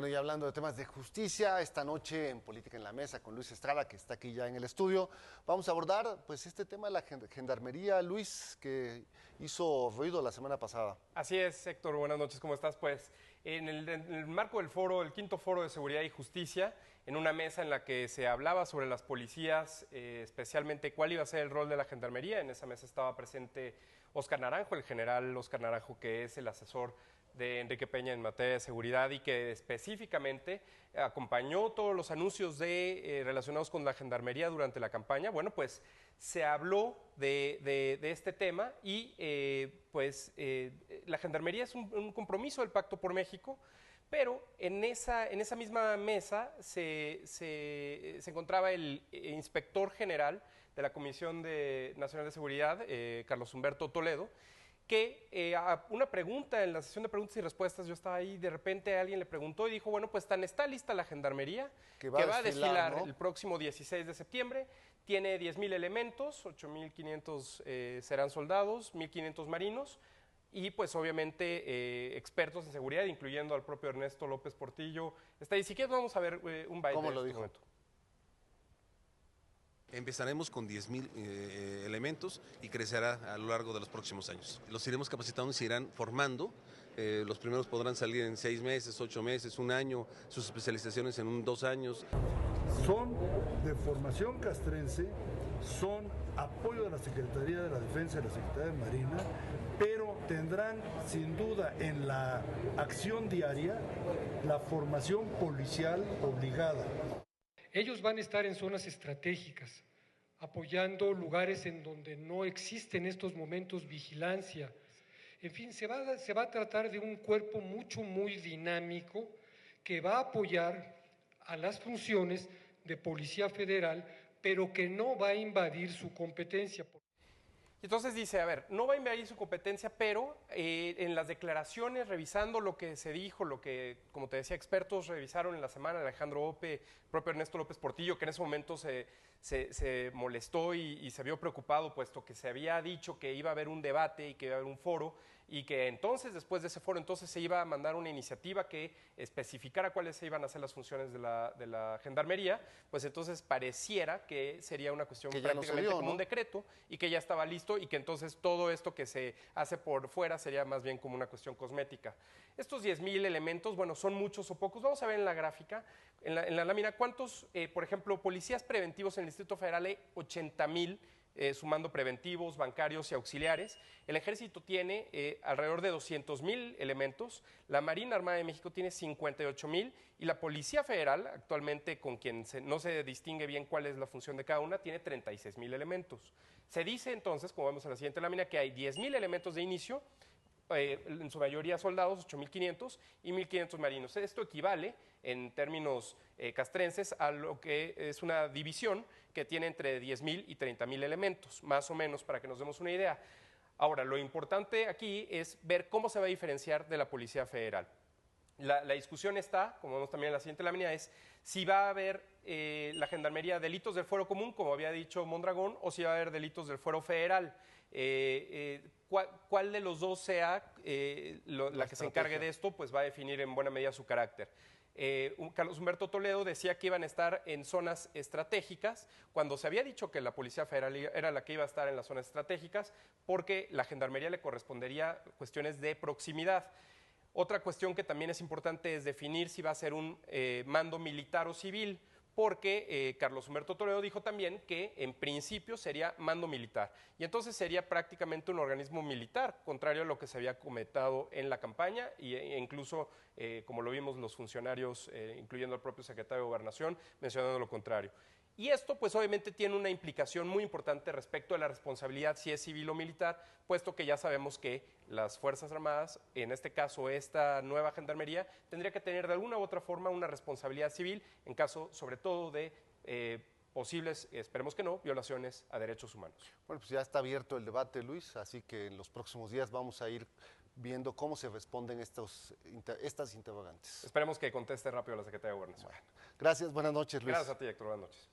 Bueno, y hablando de temas de justicia, esta noche en Política en la Mesa con Luis Estrada, que está aquí ya en el estudio, vamos a abordar pues este tema de la gendarmería, Luis, que hizo ruido la semana pasada. Así es, Héctor, buenas noches, ¿cómo estás? Pues en el marco del foro, el quinto foro de seguridad y justicia, en una mesa en la que se hablaba sobre las policías, especialmente cuál iba a ser el rol de la gendarmería, en esa mesa estaba presente Óscar Naranjo, el general Óscar Naranjo, que es el asesor de Enrique Peña en materia de seguridad y que específicamente acompañó todos los anuncios relacionados con la gendarmería durante la campaña. Bueno, pues se habló de este tema y la gendarmería es un compromiso del Pacto por México, pero en esa misma mesa se encontraba el inspector general de la Comisión Nacional de Seguridad, Carlos Humberto Toledo, que a una pregunta en la sesión de preguntas y respuestas, yo estaba ahí, de repente alguien le preguntó y dijo, bueno, pues está lista la gendarmería, que va a desfilar, ¿no?, el próximo 16 de septiembre, tiene 10,000 elementos, 8,500 serán soldados, 1,500 marinos, y pues obviamente expertos en seguridad, incluyendo al propio Ernesto López Portillo. Está ahí, si quieres vamos a ver un baile. ¿Cómo de lo este dijo? momento. Empezaremos con 10,000 elementos y crecerá a lo largo de los próximos años. Los iremos capacitando y se irán formando. Los primeros podrán salir en 6 meses, 8 meses, 1 año, sus especializaciones en 2 años. Son de formación castrense, son apoyo de la Secretaría de la Defensa y la Secretaría de Marina, pero tendrán sin duda en la acción diaria la formación policial obligada. Ellos van a estar en zonas estratégicas, apoyando lugares en donde no existe en estos momentos vigilancia. En fin, se va a tratar de un cuerpo muy dinámico que va a apoyar a las funciones de Policía Federal, pero que no va a invadir su competencia. Entonces dice, a ver, no va a invadir su competencia, pero en las declaraciones, revisando lo que se dijo, lo que, como te decía, expertos revisaron en la semana, Alejandro Ope, propio Ernesto López Portillo, que en ese momento se molestó y se vio preocupado, puesto que se había dicho que iba a haber un debate y que iba a haber un foro, y que entonces, después de ese foro, entonces se iba a mandar una iniciativa que especificara cuáles se iban a hacer las funciones de la gendarmería, pues entonces pareciera que sería una cuestión que prácticamente como un decreto y que ya estaba listo y que entonces todo esto que se hace por fuera sería más bien como una cuestión cosmética. Estos 10,000 elementos, bueno, ¿son muchos o pocos? Vamos a ver en la gráfica, en la lámina, cuántos, por ejemplo, policías preventivos en el Distrito Federal hay 80,000, sumando preventivos, bancarios y auxiliares. El Ejército tiene alrededor de 200,000 elementos, la Marina Armada de México tiene 58,000 y la Policía Federal, actualmente con quien no se distingue bien cuál es la función de cada una, tiene 36,000 elementos. Se dice entonces, como vemos en la siguiente lámina, que hay 10,000 elementos de inicio, en su mayoría soldados, 8,500 y 1,500 marinos. Esto equivale en términos castrenses a lo que es una división que tiene entre 10,000 y 30,000 elementos, más o menos, para que nos demos una idea. Ahora, lo importante aquí es ver cómo se va a diferenciar de la Policía Federal. La discusión está, como vemos también en la siguiente lámina, es si va a haber la gendarmería delitos del fuero común, como había dicho Mondragón, o si va a haber delitos del fuero federal. ¿Cuál de los dos sea la que se encargue de esto, pues va a definir en buena medida su carácter. Carlos Humberto Toledo decía que iban a estar en zonas estratégicas, cuando se había dicho que la Policía Federal era la que iba a estar en las zonas estratégicas, porque la gendarmería le correspondería cuestiones de proximidad. Otra cuestión que también es importante es definir si va a ser un mando militar o civil, porque Carlos Humberto Toledo dijo también que en principio sería mando militar y entonces sería prácticamente un organismo militar, contrario a lo que se había comentado en la campaña e incluso, como lo vimos, los funcionarios, incluyendo al propio secretario de Gobernación, mencionando lo contrario. Y esto pues obviamente tiene una implicación muy importante respecto a la responsabilidad si es civil o militar, puesto que ya sabemos que las Fuerzas Armadas, en este caso esta nueva gendarmería, tendría que tener de alguna u otra forma una responsabilidad civil en caso sobre todo de posibles, esperemos que no, violaciones a derechos humanos. Bueno, pues ya está abierto el debate, Luis, así que en los próximos días vamos a ir viendo cómo se responden estas interrogantes. Esperemos que conteste rápido la Secretaría de Gobernación. Bueno, gracias, buenas noches, Luis. Gracias a ti, Héctor, buenas noches.